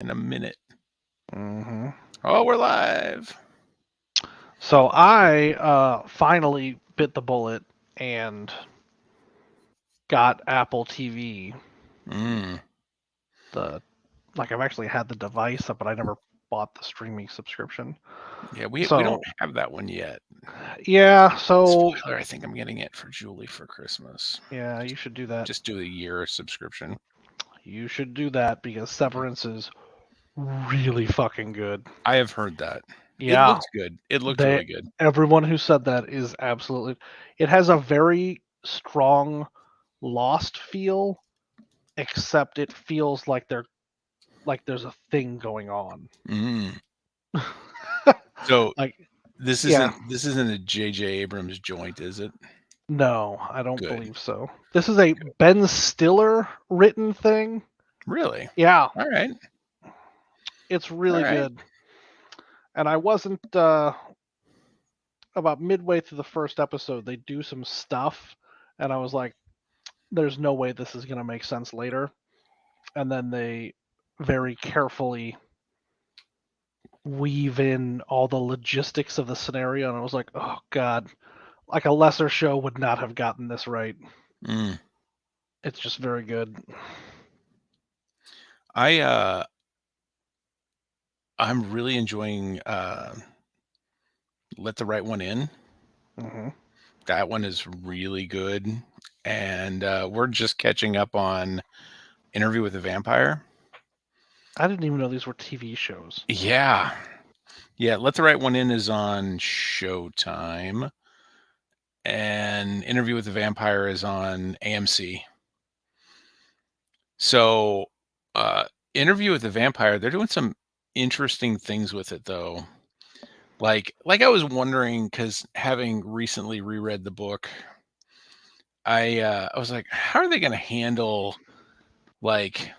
in a minute. Mm-hmm. Oh, we're live. So I finally bit the bullet and got Apple TV. Mm. The I've actually had the device, but I never bought the streaming subscription. Yeah, we don't So have that one yet. yeah, so Spoiler, I think I'm getting it for Julie for Christmas. yeah, you should do that. Just do a year subscription. You should do that because Severance is really fucking good. I have heard that. It Yeah, looks good. It looked they really good. everyone who said that is absolutely. It has a very strong Lost feel, except it feels like there's a thing going on. Mm. So Like, this yeah, isn't a J.J. Abrams joint, is it? no, I don't Good. believe so. This is a Ben Stiller written thing. Really? Yeah, All right. it's All really right. good. And I wasn't about midway through the first episode, they do some stuff, and I was like, "There's no way this is gonna make sense later." And then they very carefully weave in all the logistics of the scenario, and I was like, "Oh God!" Like a lesser show would not have gotten this right. Mm. It's just very good. I I'm really enjoying Let the Right One In. Hmm. That one is really good. And we're just catching up on Interview with the Vampire. I didn't even know these were TV shows. Yeah. Yeah, Let the Right One In is on Showtime, and Interview with the Vampire is on AMC. So, uh, Interview with the Vampire, they're doing some interesting things with it, though. Like I was wondering, because having recently reread the book, I was like, how are they going to handle like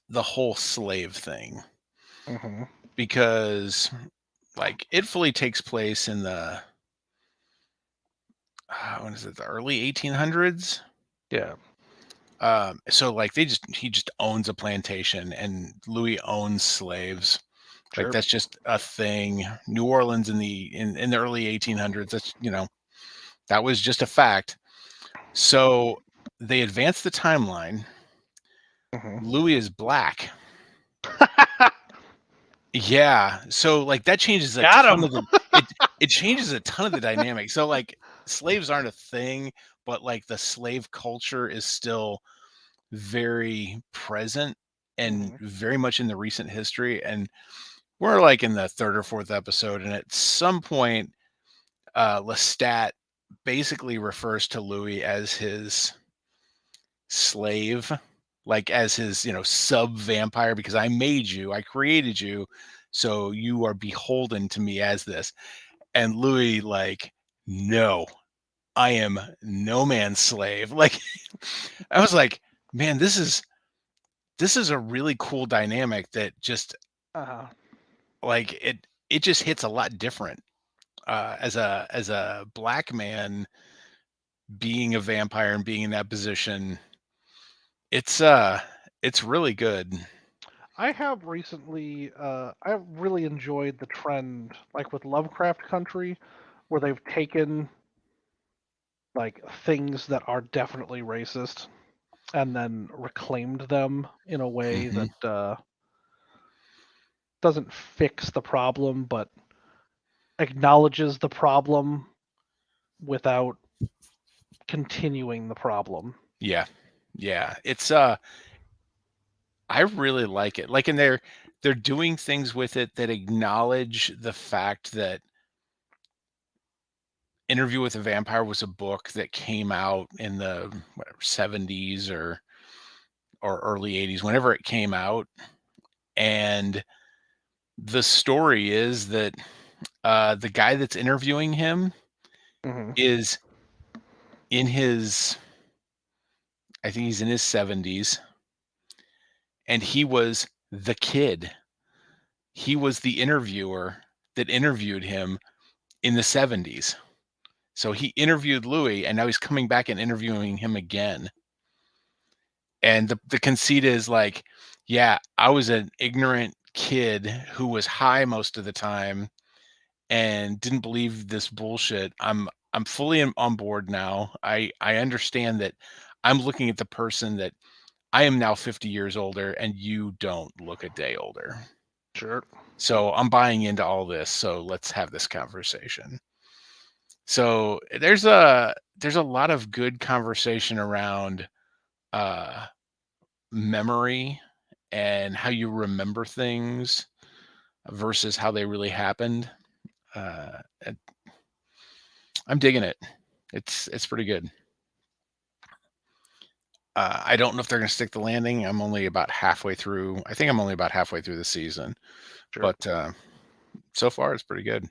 the whole slave thing? Hmm. Because like it fully takes place in the when is it, the early 1800s. Yeah, So like he just owns a plantation, and Louis owns slaves. Like sure. that's just a thing. New Orleans in the early 1800s, that's, that was just a fact. So they advance the timeline. Hmm. Louis is black. Yeah. So like that changes a Got ton him. of it changes a ton of the dynamic. So like slaves aren't a thing, but like the slave culture is still very present and Hmm. very much in the recent history. And we're like in the third or fourth episode, and at some point, Lestat basically refers to Louis as his slave, like as his, sub vampire, because I made you, I created you, so you are beholden to me as this. And Louis, like, no, I am no man's slave. Like, I was like, man, this is a really cool dynamic that just Uh, like it just hits a lot different as a black man being a vampire and being in that position. It's it's really good. I have recently, I've really enjoyed the trend, like with Lovecraft Country, where they've taken like things that are definitely racist and then reclaimed them in a way Hmm. that doesn't fix the problem, but acknowledges the problem without continuing the problem. Yeah, yeah, it's I really like it, like, and they're doing things with it that acknowledge the fact that Interview with a Vampire was a book that came out in the whatever 70s or early 80s, whenever it came out. And the story is that the guy that's interviewing him Hmm. is in his, I think he's in his 70s, and he was the kid. He was the interviewer that interviewed him in the 70s. So he interviewed Louis, and now he's coming back and interviewing him again. And the conceit is like Yeah, I was an ignorant kid who was high most of the time and didn't believe this bullshit. I'm fully on board now. I understand that I'm looking at the person that I am now 50 years older and you don't look a day older. Sure. So I'm buying into all this. So let's have this conversation. So there's a lot of good conversation around uh memory and how you remember things versus how they really happened. And I'm digging it. It's pretty good. I don't know if they're going to stick the landing. I'm only about halfway through. I think I'm only about halfway through the season, Sure. but so far it's pretty good.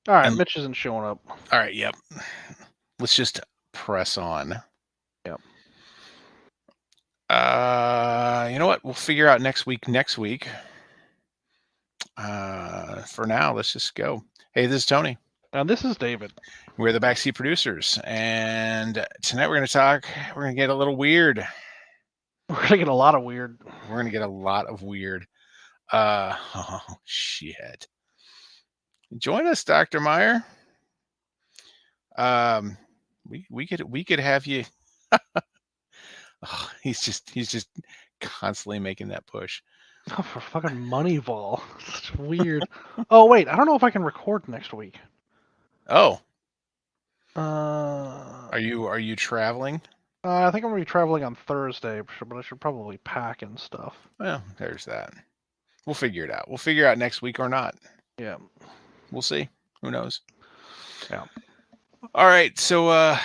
All right, And Mitch isn't showing up. all right, yep. Let's just press on. Yep. You know what? We'll figure out next week. Next week. For now, let's just go. Hey, this is Tony. And this is David. We're the backseat producers, and tonight we're going to talk. We're going to get a little weird. We're gonna get a lot of weird. We're going to get a lot of weird. Oh shit! Join us, Dr. Meyer. We could have you. Oh, he's just constantly making that push. Oh, for fucking Moneyball. It's weird. Oh wait, I don't know if I can record next week. Oh, Uh, are you traveling? I think I'm gonna be traveling on Thursday, but I should probably pack and stuff. Well, there's that. We'll figure it out. We'll figure out next week or not. Yeah. We'll see. Who knows? Yeah. All right. So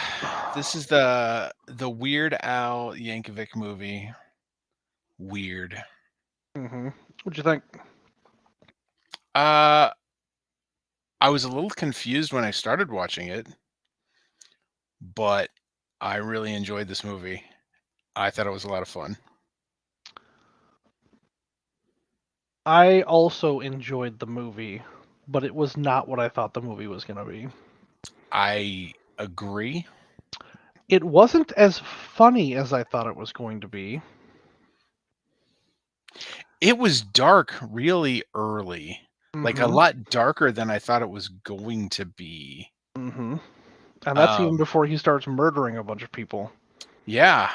this is the Weird Al Yankovic movie. Weird. What'd you think? I was a little confused when I started watching it, but I really enjoyed this movie. I thought it was a lot of fun. I also enjoyed the movie, but it was not what I thought the movie was gonna be. I agree. It wasn't as funny as I thought it was going to be. It was dark really early. Like a lot darker than I thought it was going to be. And that's even before he starts murdering a bunch of people. Yeah.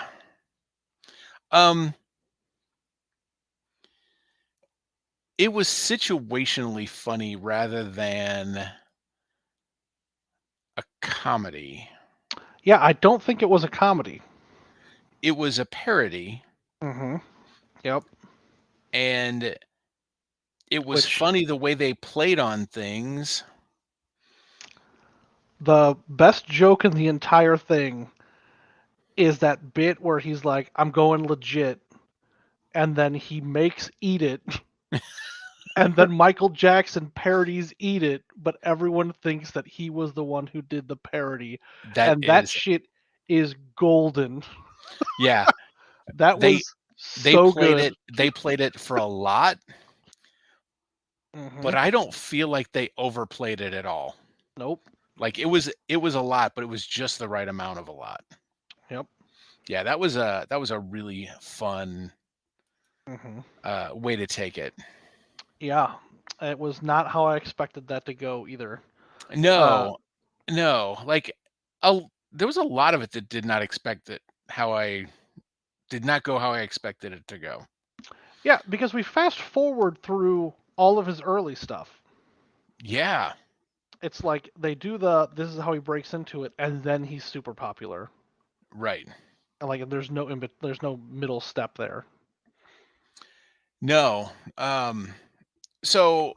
It was situationally funny rather than a comedy. Yeah, I don't think it was a comedy. It was a parody. Yep. And it was funny the way they played on things. The best joke in the entire thing is that bit where he's like, I'm going legit, and then he makes Eat It, and then Michael Jackson parodies Eat It, but everyone thinks that he was the one who did the parody. That shit is golden. Yeah. That was so good. They played it for a lot, but I don't feel like they overplayed it at all. Nope. Like it was a lot, but it was just the right amount of a lot. Yep. Yeah, that was a really fun way to take it. Yeah, it was not how I expected that to go either. No, like there was a lot of it that did not expect it how I did not go how I expected it to go. Yeah, because we fast forward through all of his early stuff. Yeah. It's like they do this is how he breaks into it, and then he's super popular. Right. And like there's no middle step there. No. So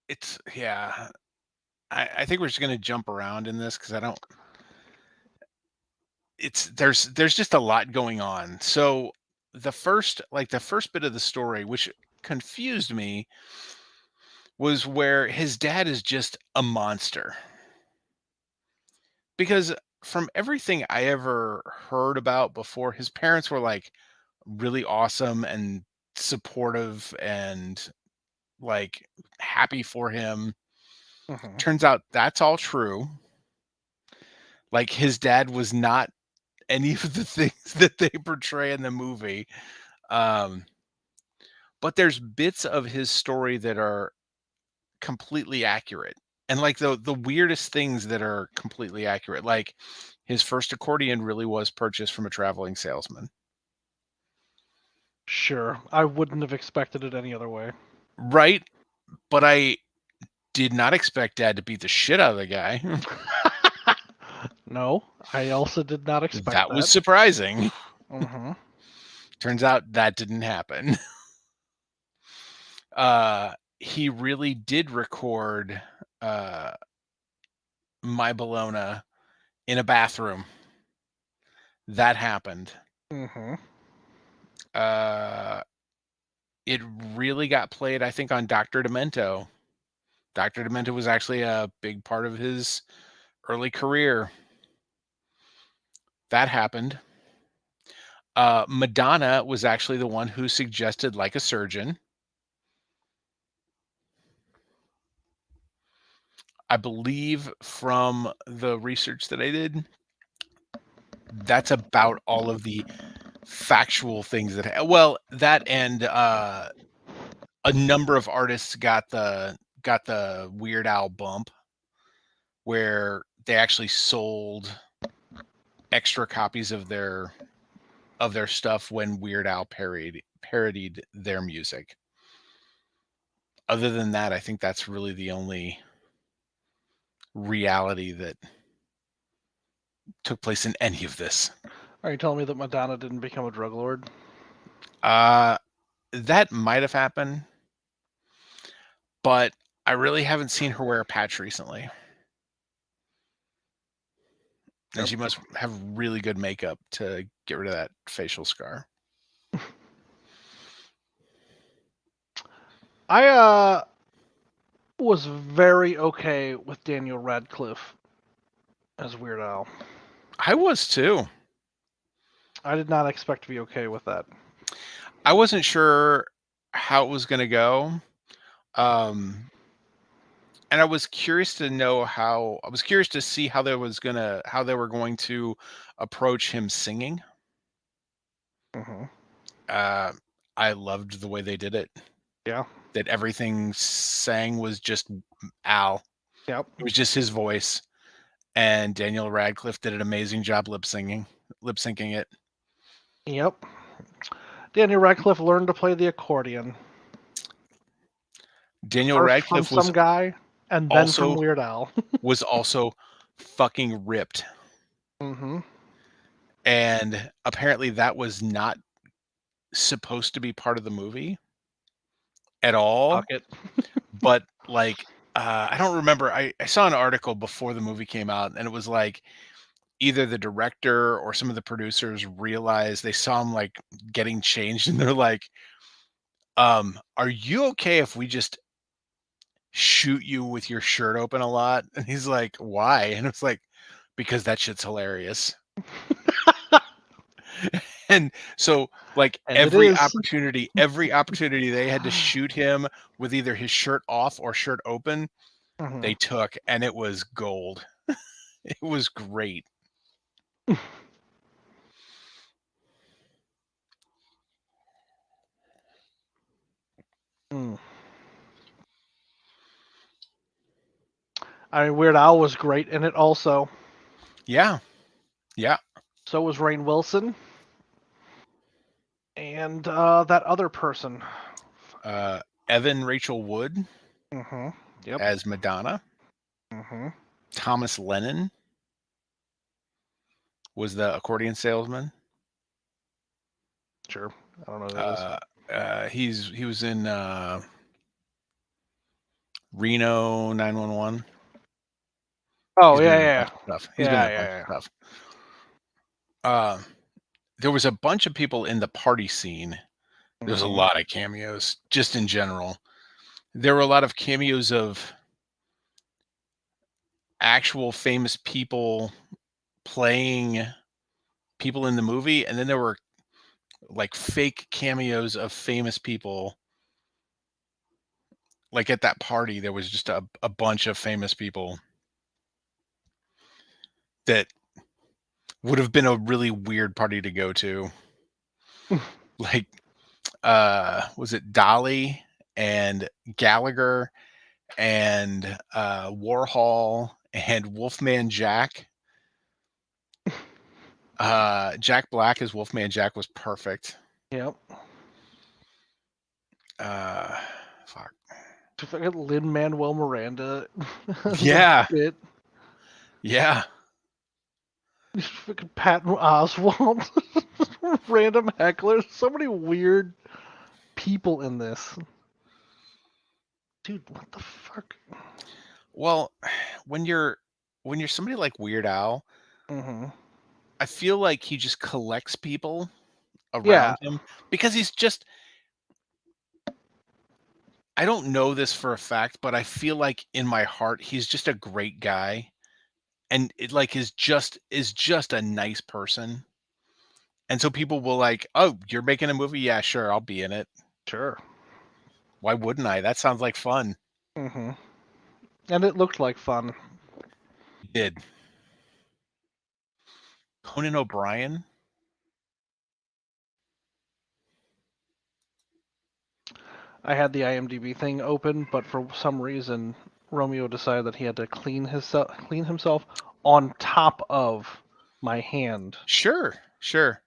it's yeah. I think we're just gonna jump around in this because I don't. It's there's just a lot going on. So the first bit of the story, which confused me, was where his dad is just a monster. Because from everything I ever heard about before, his parents were like really awesome and supportive and like happy for him. Turns out that's all true. Like his dad was not any of the things that they portray in the movie. Um, but there's bits of his story that are completely accurate. And like the weirdest things that are completely accurate. Like his first accordion really was purchased from a traveling salesman. Sure, I wouldn't have expected it any other way. Right? But I did not expect Dad to beat the shit out of the guy. No, I also did not expect That was that. surprising. Mm-hmm. Turns out that didn't happen. He really did record uh My Bologna in a bathroom. That happened. Mm-hmm. Uh it really got played, I think, on Dr. Demento. Dr. Demento was actually a big part of his early career. That happened. Madonna was actually the one who suggested Like a Surgeon. I believe from the research that I did, that's about all of the factual things that well, that and a number of artists got the Weird Al bump where they actually sold extra copies of their stuff when Weird Al parodied their music. Other than that, I think that's really the only reality that took place in any of this. Are you telling me that Madonna didn't become a drug lord? Uh, that might have happened, but I really haven't seen her wear a patch recently. And Yep. she must have really good makeup to get rid of that facial scar. I was very okay with Daniel Radcliffe as Weird Al. I was too. I did not expect to be okay with that. I wasn't sure how it was going to go. And I was curious to know how I was curious to see how how they were going to approach him singing. Mm-hmm. Uh, I loved the way they did it. Yeah. That everything sang was just Al. Yep. It was just his voice, and Daniel Radcliffe did an amazing job lip syncing it. Yep. Daniel Radcliffe learned to play the accordion. Daniel First from Radcliffe some guy, and then from also Weird Al. was also fucking ripped, Mm-hmm. and apparently that was not supposed to be part of the movie at all. Pocket. But like, I don't remember. I saw an article before the movie came out, and it was like either the director or some of the producers realized they saw him like getting changed, and they're like, "Are you okay if we just shoot you with your shirt open a lot?" And he's like, "Why?" And it's like, "Because that shit's hilarious." And so, like And it is. every opportunity they had to shoot him with either his shirt off or shirt open, Mm-hmm. they took, and it was gold. It was great. Mm. I mean, Weird Al was great in it also. Yeah, yeah. So was Rainn Wilson. And that other person. Uh, Evan Rachel Wood Mm-hmm. Yep. as Madonna. Mm-hmm. Thomas Lennon was the accordion salesman. Sure. I don't know who that is. He was in Reno 911. Oh He's been yeah, in a yeah, bunch of stuff. He's been yeah, in a bunch yeah, of yeah. stuff. Uh, there was a bunch of people in the party scene. There's a Mm-hmm. lot of cameos, just in general. There were a lot of cameos of actual famous people playing people in the movie, and then there were like fake cameos of famous people. Like at that party, there was just a bunch of famous people that would have been a really weird party to go to. Like, was it Dolly and Gallagher and Warhol and Wolfman Jack? Jack Black as Wolfman Jack was perfect. Yep. Fuck. To forget Lin-Manuel Miranda. Yeah. Bit. Yeah. Fucking Patton Oswalt. Random hecklers. So many weird people in this. Dude, what the fuck? Well, when you're somebody like Weird Al, Mm-hmm. I feel like he just collects people Yeah, around him because he's just, I don't know this for a fact, but I feel like in my heart he's just a great guy, and it like is just a nice person. And so people will like, "Oh, you're making a movie? Yeah, sure, I'll be in it. sure. Why wouldn't I? That sounds like fun." Mm-hmm. And it looked like fun. He did. Conan O'Brien? I had the IMDb thing open, but for some reason, Romeo decided that he had to clean himself on top of my hand. Sure, sure.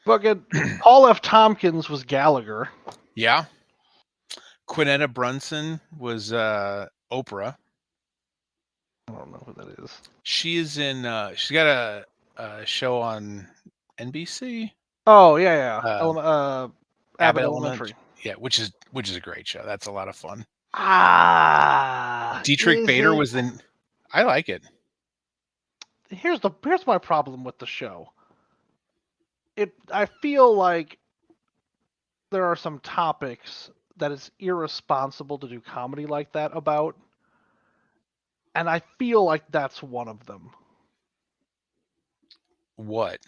Fucking Paul F. Tompkins was Gallagher. Yeah. Quinetta Brunson was Oprah. I don't know who that is. She is in she's got a show on NBC. Oh yeah, yeah. Uh Abbott Abbott Element. Elementary. Yeah, which is a great show. That's a lot of fun. Dietrich Is Bader it? was in. I like it. Here's my problem with the show. I feel like there are some topics that it's irresponsible to do comedy like that about, and I feel like that's one of them. What?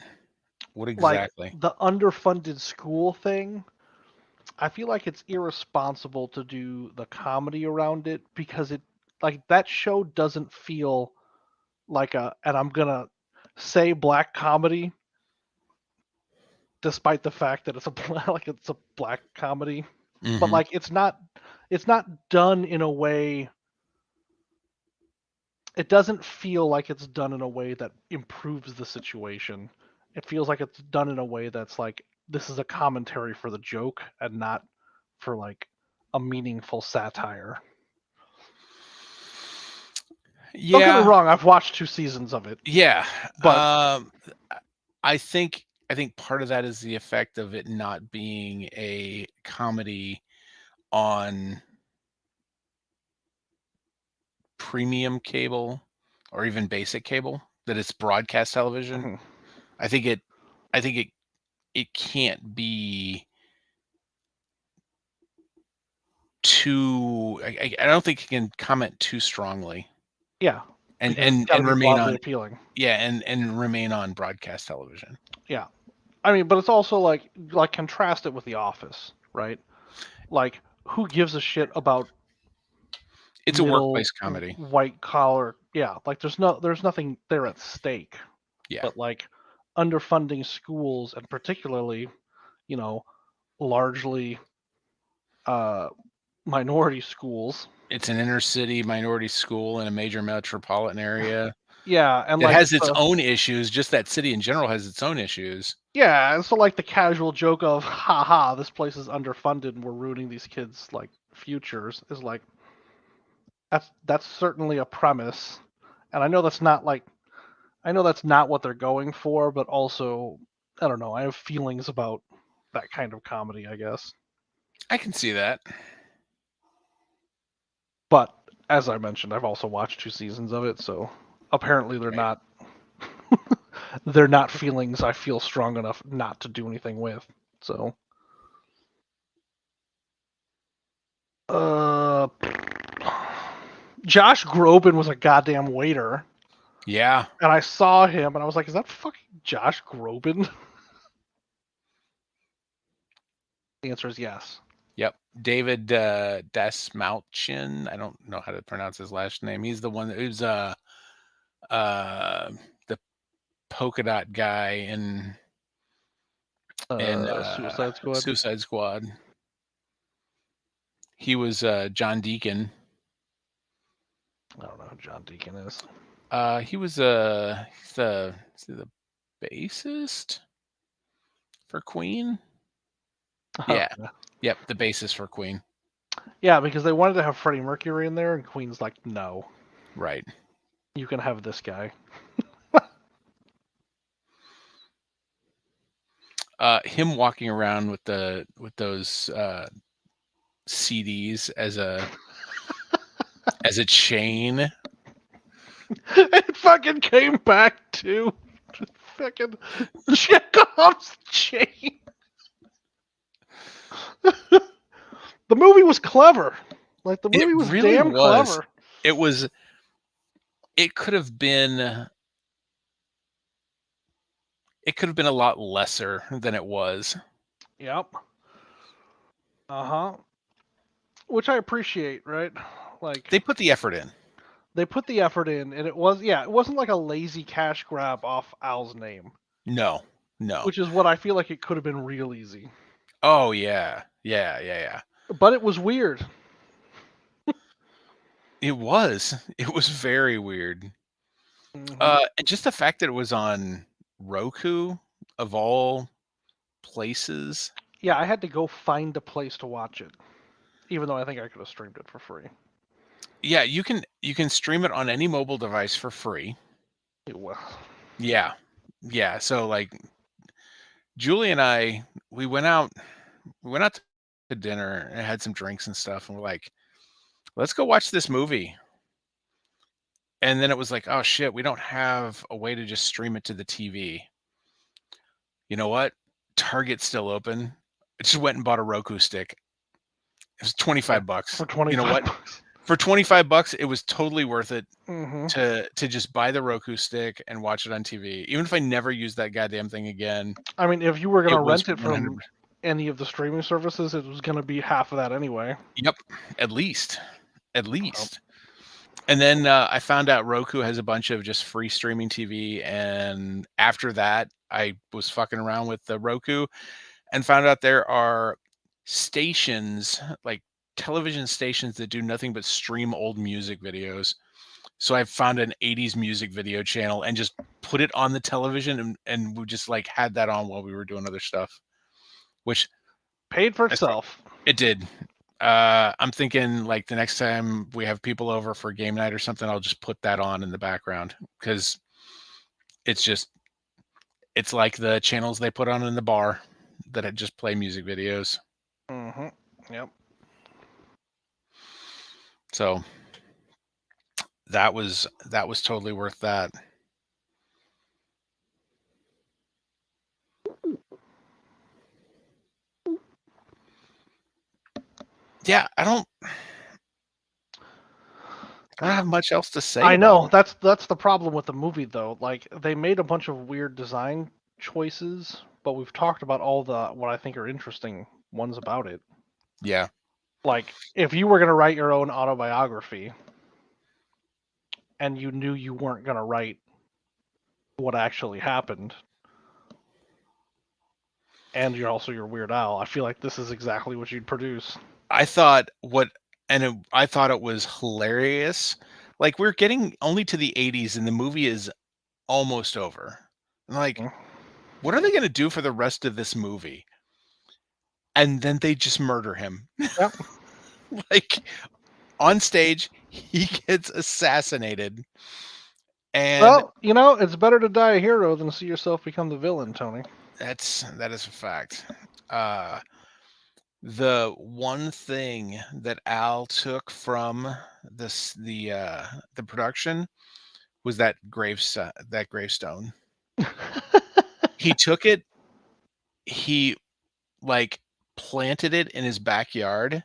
What Like exactly? the underfunded school thing, I feel like it's irresponsible to do the comedy around it because it like that show doesn't feel like and I'm gonna say black comedy despite the fact that it's it's a black comedy, but Mhm. like it's not done in a way. It doesn't feel like it's done in a way that improves the situation. It feels like it's done in a way that's like this is a commentary for the joke and not for like a meaningful satire. Don't get me Yeah. wrong, I've watched 2 seasons of it, Yeah. but I think part of that is the effect of it not being a comedy on premium cable or even basic cable, that it's broadcast television. mhm. I think it I think it can't be too I don't think you can comment too strongly Yeah, and because it's and got to and be remain broadly on, appealing. yeah, and remain on broadcast television. Yeah, I mean, but it's also like contrast it with The Office, right? Like, who gives a shit about It's a middle workplace comedy. white collar? Yeah, like there's nothing there at stake. Yeah. But like underfunding schools and particularly, you know, largely uh, minority schools. It's an inner city minority school in a major metropolitan area. Yeah, and It like has its own issues, just that city in general has its own issues. yeah, and so like the casual joke of haha, this place is underfunded and we're ruining these kids like futures is like that's certainly a premise. And I know that's not what they're going for, but also I don't know, I have feelings about that kind of comedy, I guess. I can see that. But as I mentioned, I've also watched 2 seasons of it, so apparently Right. they're not feelings I feel strong enough not to do anything with. So uh Josh Groban was a goddamn waiter. Yeah. And I saw him and I was like, is that fucking Josh Groban? The answer is yes. Yep. David Dasmalchian. I don't know how to pronounce his last name. He's the one who's the polka dot guy in Suicide Squad. Suicide Squad. He was John Deacon. I don't know who John Deacon is. He was the bassist for Queen. Yeah. Okay. Yep, the bassist for Queen. Yeah, because they wanted to have Freddie Mercury in there, and Queen's like, no, Right. you can have this guy. Him walking around with those CDs as a chain. It fucking came back to fucking Chekhov's chain. The movie was clever. Like, the movie was really damn clever. It could have been a lot lesser than it was. Yep. Which I appreciate, right? Like, They put the effort in. they put the effort in, and it wasn't like a lazy cash grab off Al's name. No. Which is what I feel like it could have been real easy. Oh yeah. Yeah. But it was weird. It was very weird. Mm-hmm. And just the fact that it was on Roku of all places. Yeah, I had to go find a place to watch it, even though I think I could have streamed it for free. Yeah, you can stream it on any mobile device for free. Well, Yeah. So like Julie and I, we went out to dinner and had some drinks and stuff, and we're like, let's go watch this movie. And then it was like, oh shit, we don't have a way to just stream it to the TV. You know what? Target's still open. I just went and bought a Roku stick. It was $25. for 25 You know what? bucks. For $25, it was totally worth it Mm-hmm. to just buy the Roku stick and watch it on TV. Even if I never use that goddamn thing again. I mean, if you were going to was rent it from 100%. any of the streaming services, it was going to be half of that anyway. Yep, at least. And then I found out Roku has a bunch of just free streaming TV, and after that, I was fucking around with the Roku and found out there are stations, like television stations, that do nothing but stream old music videos. So I found an 80s music video channel and just put it on the television, and we just like had that on while we were doing other stuff, which paid for itself. It did. I'm thinking like the next time we have people over for game night or something, I'll just put that on in the background, because it's like the channels they put on in the bar that just play music videos. Mm-hmm. Yep. So that was totally worth that. Yeah, I don't have much else to say. I know that's the problem with the movie, though. Like, they made a bunch of weird design choices, but we've talked about all the what I think are interesting ones about it. Yeah. Like, if you were going to write your own autobiography and you knew you weren't going to write what actually happened, and you're also your Weird Al, I feel like this is exactly what you'd produce. I thought I thought it was hilarious. Like, we're getting only to the 80s and the movie is almost over. I'm like, what are they going to do for the rest of this movie? And then they just murder him. Yep. Like, on stage, he gets assassinated. And well, it's better to die a hero than see yourself become the villain, Tony. that is a fact. The one thing that Al took from the production was that gravestone. He took it, he like planted it in his backyard,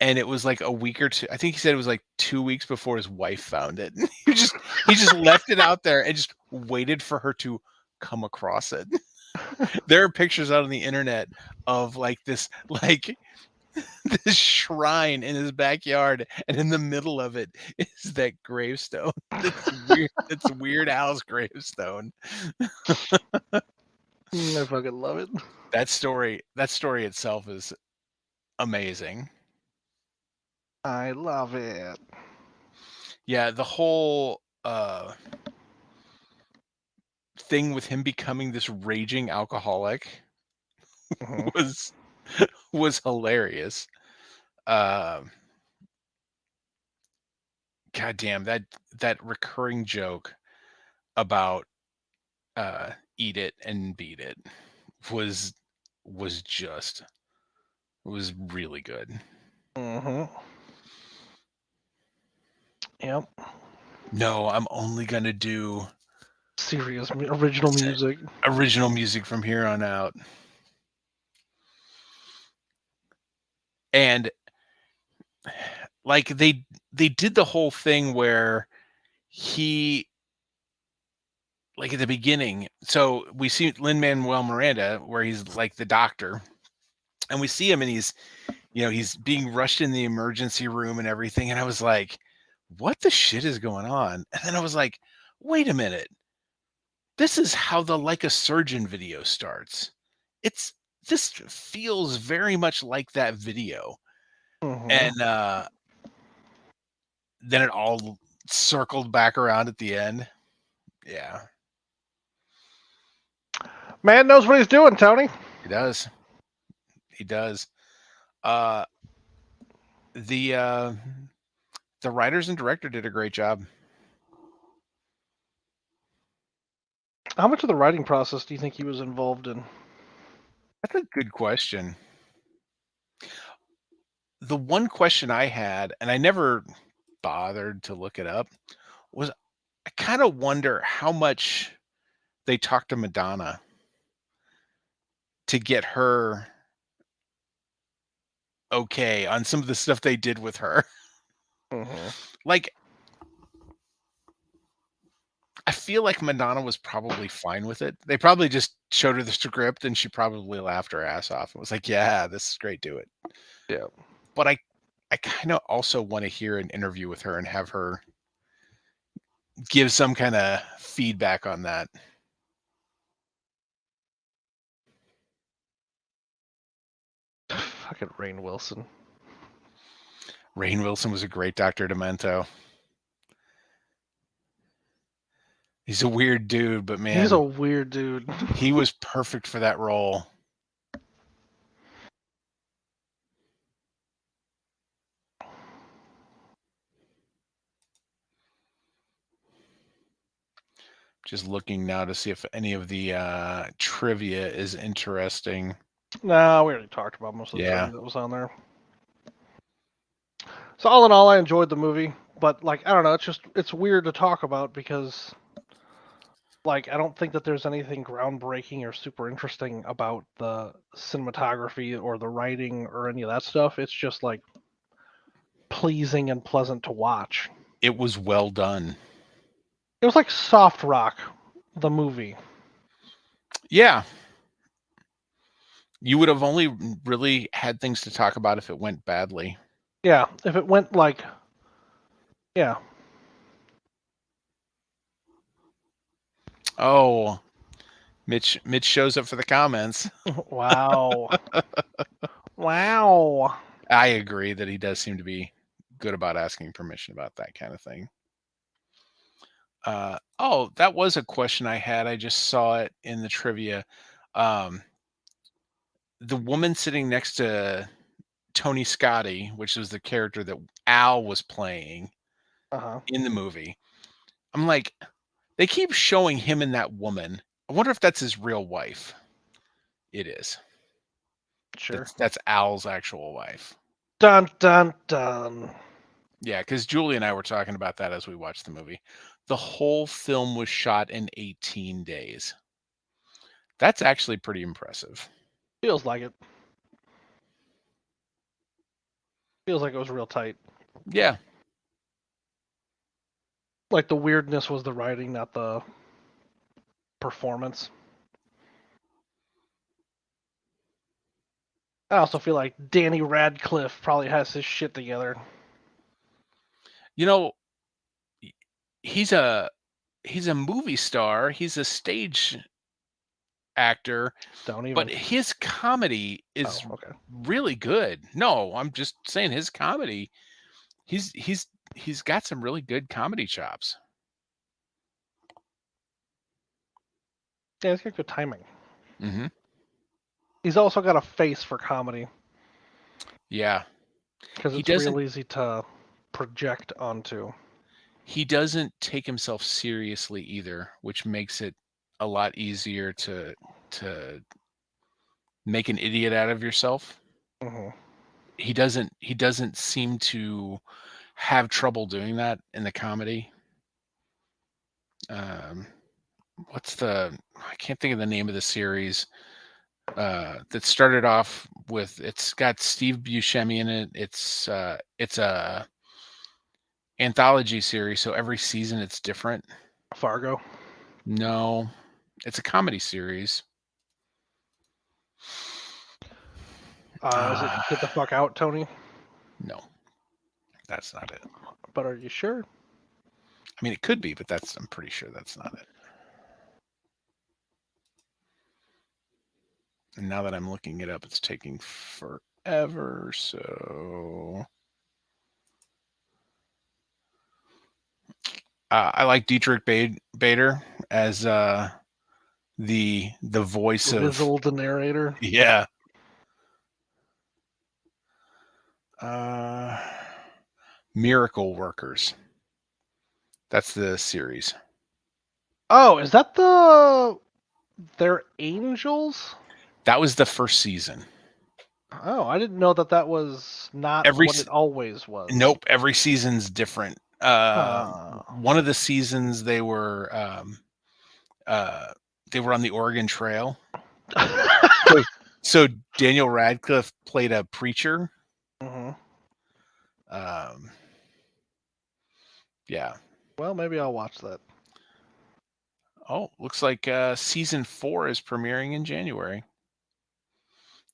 and it was like a week or two. I think he said it was like 2 weeks before his wife found it. he just left it out there and just waited for her to come across it. There are pictures out on the internet of like this like this shrine in his backyard, and in the middle of it is that gravestone. That's weird. It's Weird Al's gravestone. I fucking love it. That story itself is amazing. I love it. Yeah, the whole thing with him becoming this raging alcoholic Mhm. was was hilarious. Um God damn, that recurring joke about eat it and beat it was was just was really good. Mhm. Yep. No, I'm only gonna do Serious original music. original music from here on out. And like they did the whole thing where he like at the beginning, so we see Lin-Manuel Miranda where he's like the doctor, and we see him and he's being rushed in the emergency room and everything, and I was like, what the shit is going on? And then I was like, wait a minute. This is how the Like a Surgeon video starts. It's this feels very much like that video. Mhm. And then it all circled back around at the end. Yeah, Man knows what he's doing, Tony. he does. He does. Uh the uh the writers and director did a great job. How much of the writing process do you think he was involved in? That's a good question. The one question I had, and I never bothered to look it up, was I kind of wonder how much they talked to Madonna to get her okay on some of the stuff they did with her. Mhm. Like, I feel like Madonna was probably fine with it. They probably just showed her the script and she probably laughed her ass off and was like, "Yeah, this is great, do it." Yeah. But I kind of also want to hear an interview with her and have her give some kind of feedback on that. Fucking Rainn Wilson. Rainn Wilson was a great Dr. Demento. He's a weird dude, but He's a man, weird dude. he was perfect for that role. Just looking now to see if any of the trivia is interesting. Nah, we already talked about most of the Yeah, trivia that was on there. So all in all, I enjoyed the movie, but like I don't know, it's weird to talk about because like I don't think that there's anything groundbreaking or super interesting about the cinematography or the writing or any of that stuff. It's just like pleasing and pleasant to watch. it was well done. It was like Soft Rock, the movie. Yeah, you would have only really had things to talk about if it went badly. Yeah, if it went like yeah. Oh, Mitch shows up for the comments. Wow. Wow. I agree that he does seem to be good about asking permission about that kind of thing. Oh, that was a question I had. I just saw it in the trivia. Um, the woman sitting next to Tony Scotti, which was the character that Al was playing Uh-huh. in the movie. I'm like, they keep showing him and that woman. I wonder if that's his real wife. It is. Sure. That's Al's actual wife. Dun dun dun. Yeah, because Julie and I were talking about that as we watched the movie. The whole film was shot in 18 days. That's actually pretty impressive. Feels like it. Feels like it was real tight. Yeah. Like the weirdness was the writing, not the performance. I also feel like Danny Radcliffe probably has his shit together. You know, he's a movie star. He's a stage actor, Don't but even. his comedy Oh, is okay. really good. No, I'm just saying his comedy. He's he's got some really good comedy chops. Yeah, he's got good timing. Hmm. He's also got a face for comedy Yeah, because he it's doesn't real easy to project onto. he doesn't take himself seriously either, which makes it a lot easier to make an idiot out of yourself. Hmm. He doesn't seem to have trouble doing that in the comedy. Um, what's the I can't think of the name of the series that started off with it's got Steve Buscemi in it. It's a anthology series, so every season it's different. Fargo. No, it's a comedy series. Is it Uh, Get the Fuck Out, Tony? no, that's not it. But are you sure? I mean, it could be, but I'm pretty sure that's not it. And now that I'm looking it up, it's taking forever. So I like Dietrich Bader as the voice of Rizzle the narrator. yeah. Uh, Miracle Workers. That's the series. Oh, is that they're angels? That was the first season. Oh, I didn't know that was not Every what it always was. Nope, every season's different. Huh. One of the seasons uh, they were on the Oregon Trail. So, so Daniel Radcliffe played a preacher. Hmm. Um, yeah. Well, maybe I'll watch that. Oh, looks like season 4 is premiering in January.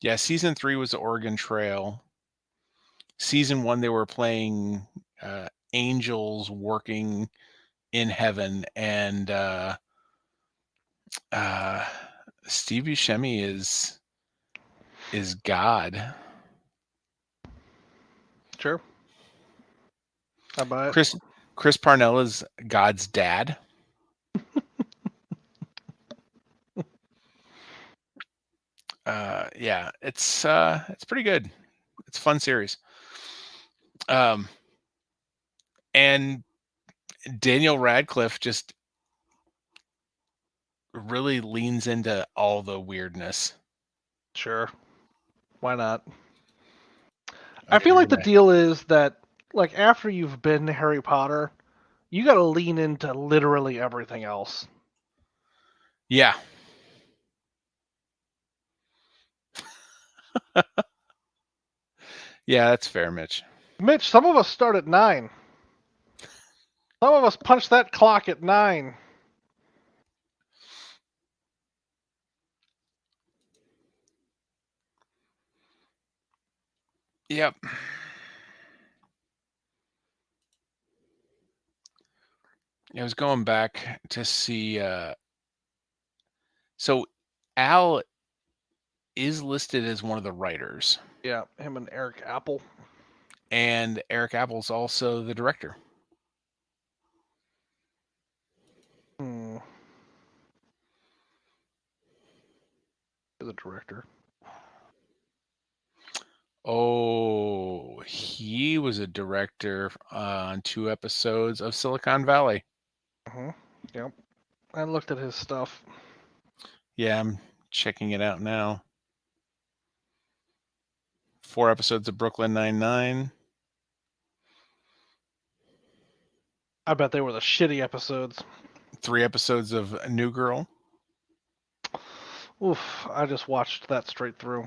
Yeah, season 3 was the Oregon Trail. Season 1 they were playing angels working in heaven, and uh, Steve Buscemi is God. Sure. I buy it. Chris Parnell is God's dad. Yeah, it's pretty good. It's a fun series. Um, and Daniel Radcliffe just really leans into all the weirdness. Sure. Why not? I Okay, feel you're like the gonna. deal is that, like, after you've been Harry Potter, you got to lean into literally everything else. Yeah, yeah, that's fair, Mitch. Mitch, some of us start at 9. Some of us punch that clock at 9. Yep. I was going back to see. So Al is listed as one of the writers, Yeah, him and Eric Apple. and Eric Apple's also the director. Hmm. The director. Oh, he was a director on 2 episodes of Silicon Valley. Hmm. Yep. I looked at his stuff. Yeah, I'm checking it out now. 4 episodes of Brooklyn Nine-Nine. I bet they were the shitty episodes. 3 episodes of New Girl. Oof, I just watched that straight through.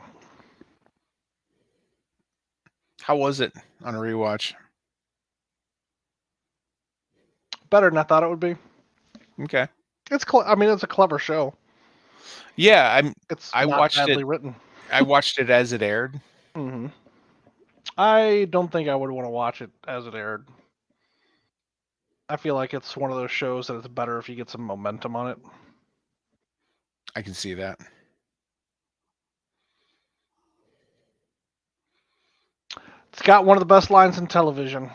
How was it on a rewatch? Better than I thought it would be. Okay. I mean, it's a clever show. Yeah, It's I not watched it. badly written. I watched it as it aired. Hmm. I don't think I would want to watch it as it aired. I feel like it's one of those shows that it's better if you get some momentum on it. I can see that. It's got one of the best lines in television.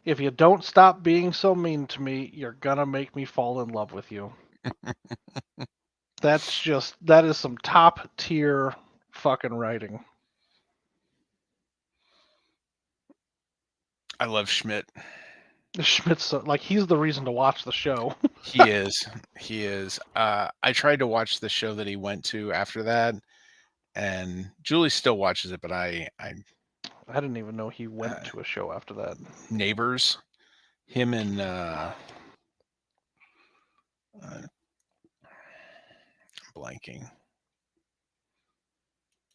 If you don't stop being so mean to me, you're gonna make me fall in love with you. That is some top tier fucking writing. I love Schmidt. Schmidt's like he's the reason to watch the show. He is. He is. I tried to watch the show that he went to after that, and Julie still watches it, but I didn't even know he went to a show after that. Neighbors, him and I'm blanking.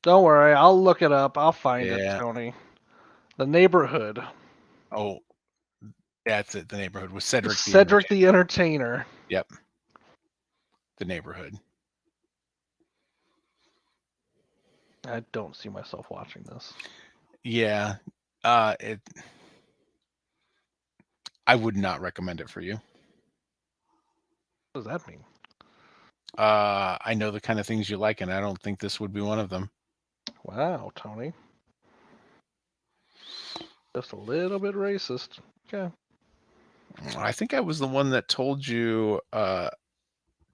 Don't worry, I'll look it up. I'll find it, Yeah. Tony. The Neighborhood. Oh, that's it. The Neighborhood with Cedric the Cedric Entertainer. the Entertainer. Yep. The Neighborhood. I don't see myself watching this. Yeah. It. I would not recommend it for you. What does that mean? I know the kind of things you like, and I don't think this would be one of them. Wow, Tony. Just a little bit racist. Okay. I think I was the one that told you to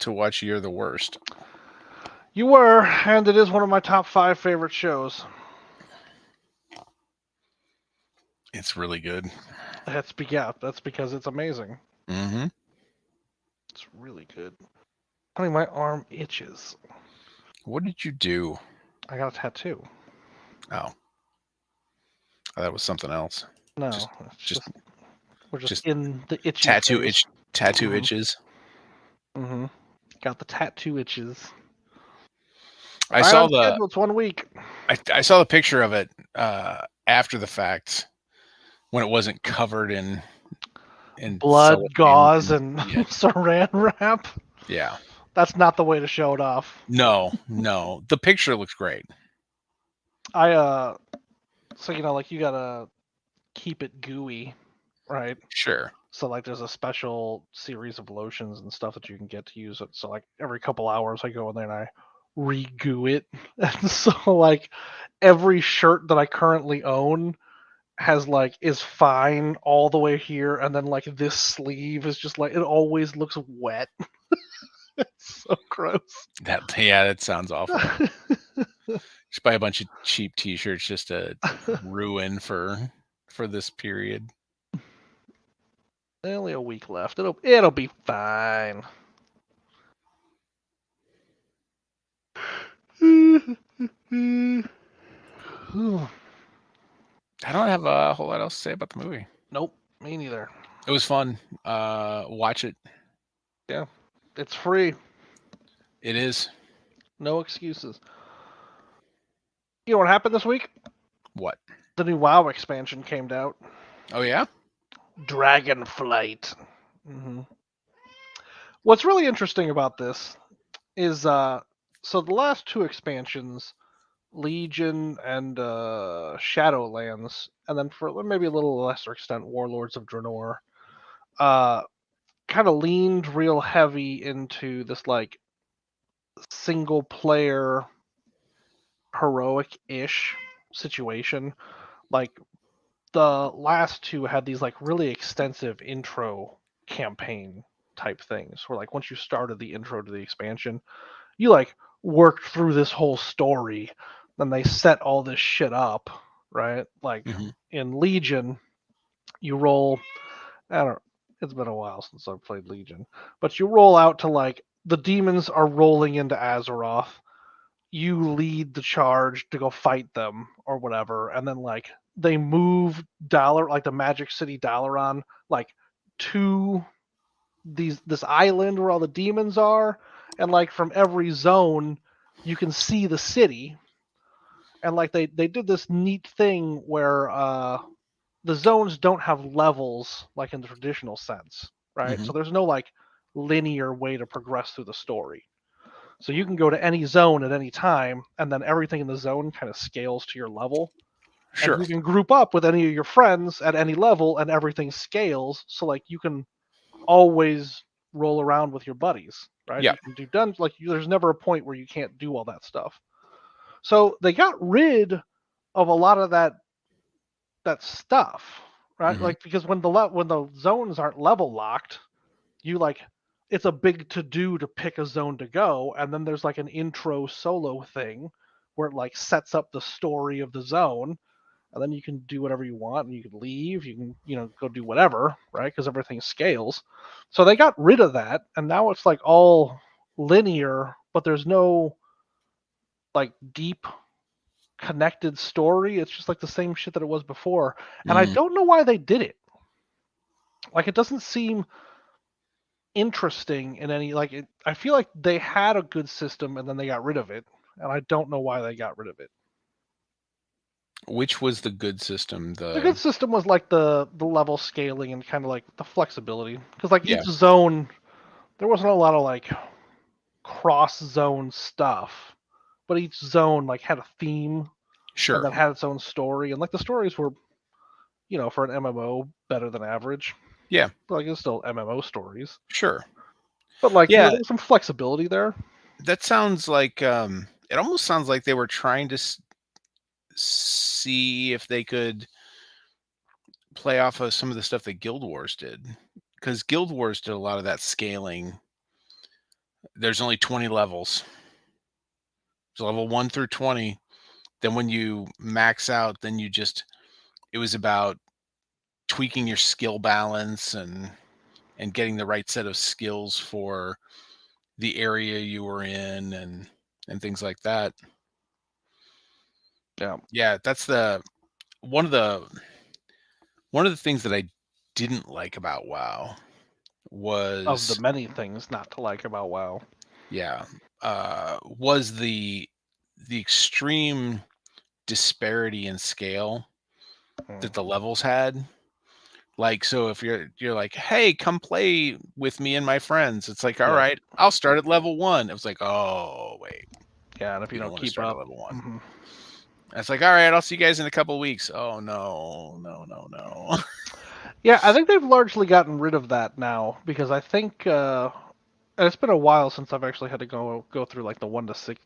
watch You're the Worst. You were, and it is one of my top 5 favorite shows. It's really good. That's because it's amazing. Mm-hmm. It's really good. Honey, my arm itches. What did you do? I got a tattoo. Oh, that was something else. No, we're just in the itchy tattoo phase. itch. Tattoo Mhm. itches. Mm-hmm. Got the tattoo itches. I saw It's 1 week. I saw the picture of it after the fact when it wasn't covered in Blood, cellophane gauze, and yeah. saran wrap. Yeah. That's not the way to show it off. No. The picture looks great. So like you gotta keep it gooey, right? Sure. So like there's a special series of lotions and stuff that you can get to use it. So like every couple hours I go in there and I re-goo it. And so like every shirt that I currently own is fine all the way here, and then like this sleeve is just like it always looks wet. It's so gross. That sounds awful. Just buy a bunch of cheap t-shirts just to ruin for this period. Only a week left. It'll be fine. I don't have a whole lot else to say about the movie. Nope, me neither. It was fun. Watch it. Yeah, it's free. It is. No excuses. You know what happened this week? What? The new WoW expansion came out. Oh yeah? Dragonflight. Mm-hmm. What's really interesting about this is so the last 2 expansions, Legion and Shadowlands, and then for maybe a little lesser extent, Warlords of Draenor, kind of leaned real heavy into this like single player heroic-ish situation. Like the last 2 had these like really extensive intro campaign type things where like once you started the intro to the expansion, you like worked through this whole story, then they set all this shit up, right? Like in Legion, you roll, it's been a while since I've played Legion, but you roll out to like the demons are rolling into Azeroth, you lead the charge to go fight them or whatever, and then like they move like the Magic City Dalaran like to this island where all the demons are, and like from every zone you can see the city, and like they did this neat thing where the zones don't have levels like in the traditional sense, right? So there's no like linear way to progress through the story. So you can go to any zone at any time, and then everything in the zone kind of scales to your level. And Sure. you can group up with any of your friends at any level, and everything scales. So like you can always roll around with your buddies, right? Yeah. You can do dungeons. Like there's never a point where you can't do all that stuff. So they got rid of a lot of that stuff, right? Hmm. Like because when the zones aren't level locked, you like it's a big to do to pick a zone to go, and then there's like an intro solo thing where it like sets up the story of the zone, and then you can do whatever you want, and you can leave, you can go do whatever, right? Because everything scales. So they got rid of that, and now it's like all linear, but there's no like deep connected story. It's just like the same shit that it was before, and I Mm. don't know why they did it. Like it doesn't seem interesting in any like it, I feel like they had a good system and then they got rid of it, and I don't know why they got rid of it. Which was the good system? The good The system was like the level scaling and kind of like the flexibility, because like Yeah. each zone there wasn't a lot of like cross zone stuff, but each zone like had a theme and Sure. then had its own story, and like the stories were for an MMO better than average. Yeah. But like it's still MMO stories, Sure. but like Yeah. there was some flexibility there. That sounds like it almost sounds like they were trying to see if they could play off of some of the stuff that Guild Wars did, because Guild Wars did a lot of that scaling. There's only 20 levels. So level 1 through 20. Then when you max out, then it was about tweaking your skill balance and getting the right set of skills for the area you were in and things like that. Yeah, Yeah, that's the one of the one of the things that I didn't like about WoW of the was many things not to like about WoW. yeah, was the extreme disparity in scale Mm. that the levels had. Like, so if you're like, "Hey, come play with me and my friends." It's like, "All Yeah, right, I'll start at level 1." It was like, "Oh, wait, yeah, and if you you don't don't want to keep start at up, level 1." hmm And it's like, "All right, I'll see you guys in a couple weeks." Oh, no. No, no, no. yeah, I think they've largely gotten rid of that now because I think and it's been a while since I've actually had to go through like the 1 to 6.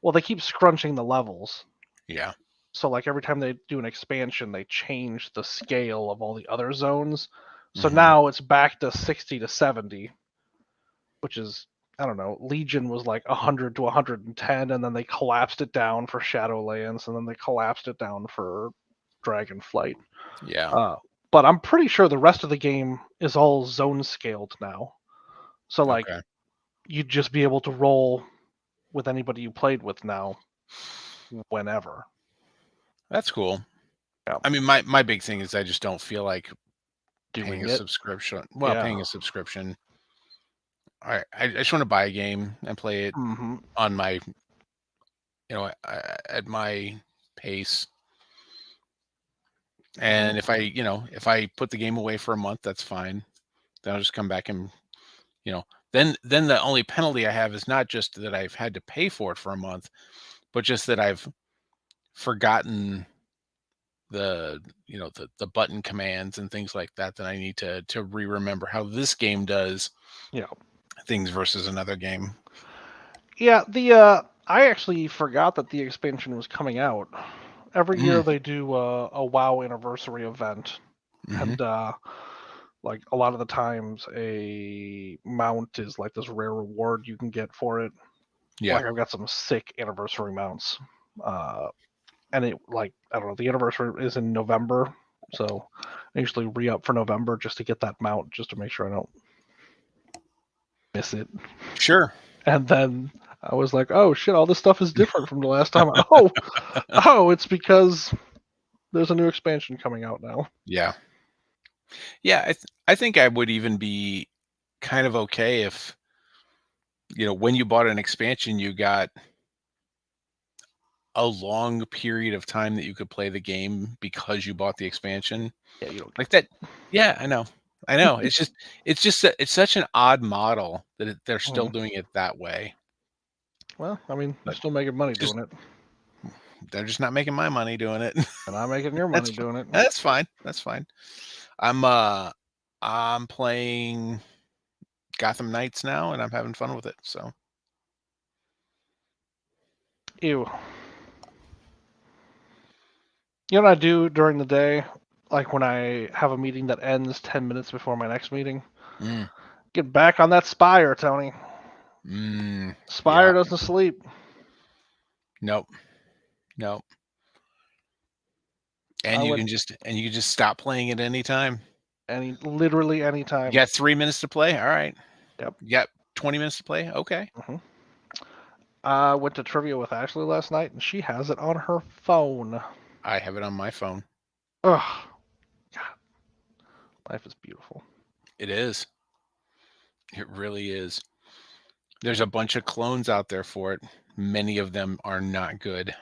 Well, they keep scrunching the levels, Yeah. so like every time they do an expansion, they change the scale of all the other zones. So Mhm. now it's back to 60 to 70, which is I don't know. Legion was like 100 to 110, and then they collapsed it down for Shadowlands, and then they collapsed it down for Dragonflight. Yeah. Uh, but I'm pretty sure the rest of the game is all zone scaled now. So like Okay. you'd just be able to roll with anybody you played with now, whenever. That's cool. Yeah, I mean, my big thing is I just don't feel like paying doing a it. subscription. Well, Yeah. paying a subscription. I just want to buy a game and play it Hmm. on my, at my pace. And if I put the game away for a month, that's fine. Then I'll just come back and, you know, then the only penalty I have is not just that I've had to pay for it for a month, but just that I've forgotten the button commands and things like that I need to remember how this game does Yeah. things versus another game. Yeah. The I actually forgot that the expansion was coming out. Every year Mm, they do a WoW anniversary event, hmm. and like a lot of the times a mount is like this rare reward you can get for it. Yeah. Like I've got some sick anniversary mounts, and it like I don't know, the anniversary is in November, so I usually re-up for November just to get that mount, just to make sure I don't miss it. Sure. And then I was like, oh shit, all this stuff is different from the last time. Oh, it's because there's a new expansion coming out now. Yeah. Yeah. I think I would even be kind of okay if, when you bought an expansion, you got a long period of time that you could play the game because you bought the expansion. Yeah, you don't Like get that. Yeah, I know. I know. It's just it's such an odd model that they're still that. doing it that way. Well, I mean, you're But still making money just doing it, they're just not making my money doing it. and I'm making your That's money fine. doing it. That's fine. That's fine. I'm playing Gotham Knights now, and I'm having fun with it. So Ew. You know what I do during the day? Like when I have a meeting that ends 10 minutes before my next meeting? mm, Get back on that Spire, Tony. Spire yeah, doesn't sleep. nope, nope. I went And you can just stop playing at any time. literally any You time. got 3 minutes to play. All right. Yep. You got 20 minutes to play. Okay. I went to trivia with Ashley last night, and she has it on her phone. I have it on my phone. Ugh. God, life is beautiful. It is. It really is. There's a bunch of clones out there for it. Many of them are not good.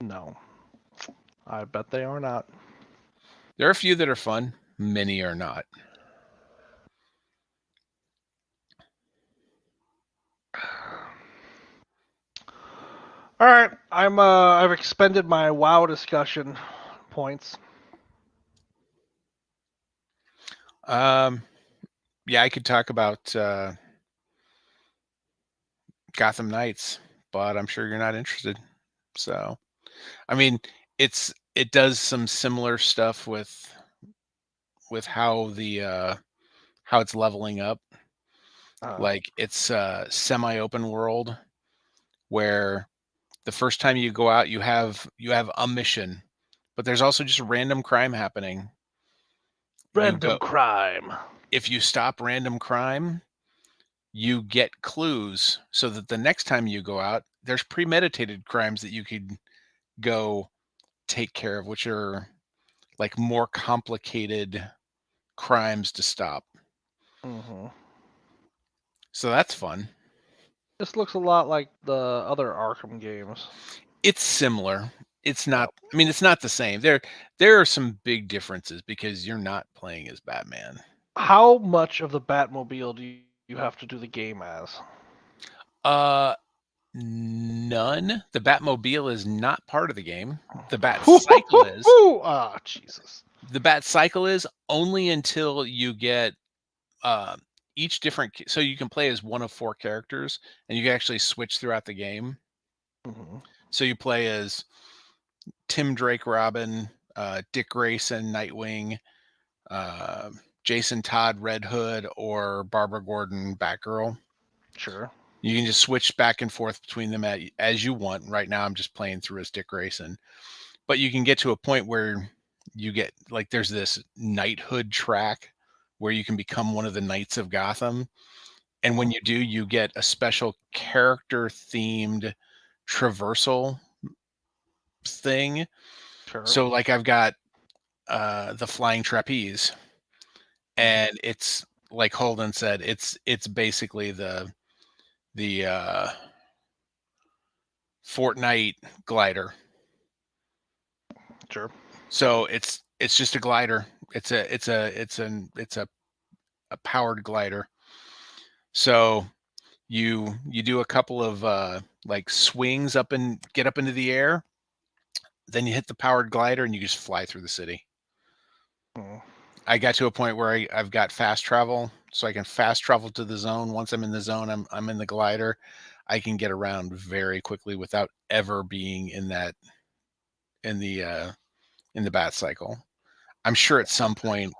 No, I bet they are not. There are a few that are fun. Many are not. All right, I've expended my WoW discussion points. Yeah, I could talk about Gotham Knights, but I'm sure you're not interested. So, I mean, it does some similar stuff with how it's leveling up. Like it's a semi-open world where the first time you go out, you have a mission, but there's also just random crime happening. You Random go crime. If you stop random crime, you get clues so that the next time you go out, there's premeditated crimes that you could go take care of, which are like more complicated crimes to stop. Mm-hmm. So that's fun. This looks a lot like the other Arkham games. It's similar. It's not Yep. I mean, it's not the same. There are some big differences because you're not playing as Batman. How much of the Batmobile do you have to do the game as? Uh None. The Batmobile is not part of the game. The Bat Cycle is. Ah, Jesus. The Bat Cycle is only until you get uh, each different. So you can play as one of four characters, and you can actually switch throughout the game. Mm-hmm. So you play as Tim Drake, Robin, Dick Grayson, Nightwing, uh, Jason Todd, Red Hood, or Barbara Gordon, Batgirl. Sure. You can just switch back and forth between them as you want. Right now, I'm just playing through as Dick Grayson. But you can get to a point where you get like there's this knighthood track where you can become one of the knights of Gotham. And when you do, you get a special character themed traversal thing. Sure. So like I've got the flying trapeze, and it's like Holden said, it's basically the Fortnite glider. Sure. So it's just a glider. It's a powered glider. So you do a couple of like swings up and get up into the air, then you hit the powered glider and you just fly through the city. Mm. I got to a point where I've got fast travel, so I can fast travel to the zone. Once I'm in the zone, I'm in the glider. I can get around very quickly without ever being in the uh, in the bat cycle. I'm sure at some point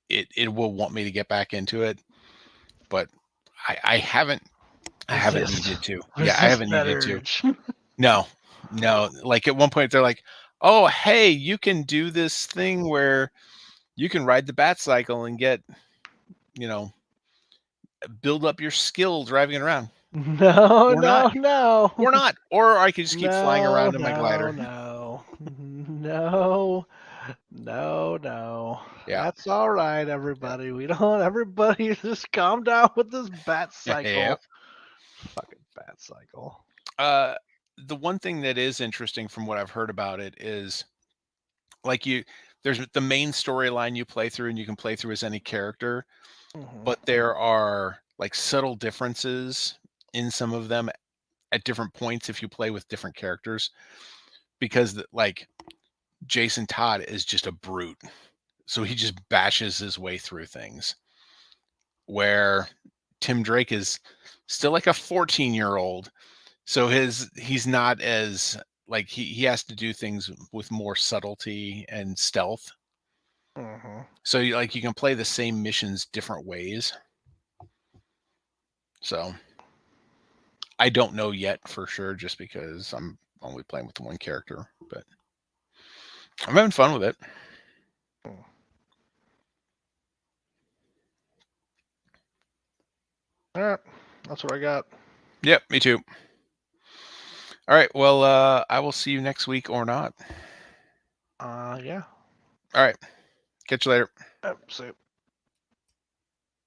it will want me to get back into it, but I haven't needed to. Yeah, I Resist haven't that needed to. urge. No, no. Like at one point they're like, "Oh, hey, you can do this thing where you can ride the bat cycle and get, you know, build up your skill driving it around." No, Or not. no, no. Or not. Or I could just keep flying No, around in my no, glider. no. No, no, no. Yeah. That's all right, Yeah. everybody. We don't, everybody just calm down with this bat Yep. cycle. Fucking bat cycle. Uh the one thing that is interesting from what I've heard about it is like there's the main storyline you play through and you can play through as any character, Hmm. but there are like subtle differences in some of them at different points if you play with different characters, because like Jason Todd is just a brute. So he just bashes his way through things. Where Tim Drake is still like a 14-year-old. So he's not as like he has to do things with more subtlety and stealth. Mm-hmm. So you can play the same missions different ways. So I don't know yet for sure, just because I'm only playing with one character, but I'm having fun with it. All right, that's what I got. Yep, me too. All right, well, I will see you next week or not. Yeah. All right, catch you later. So.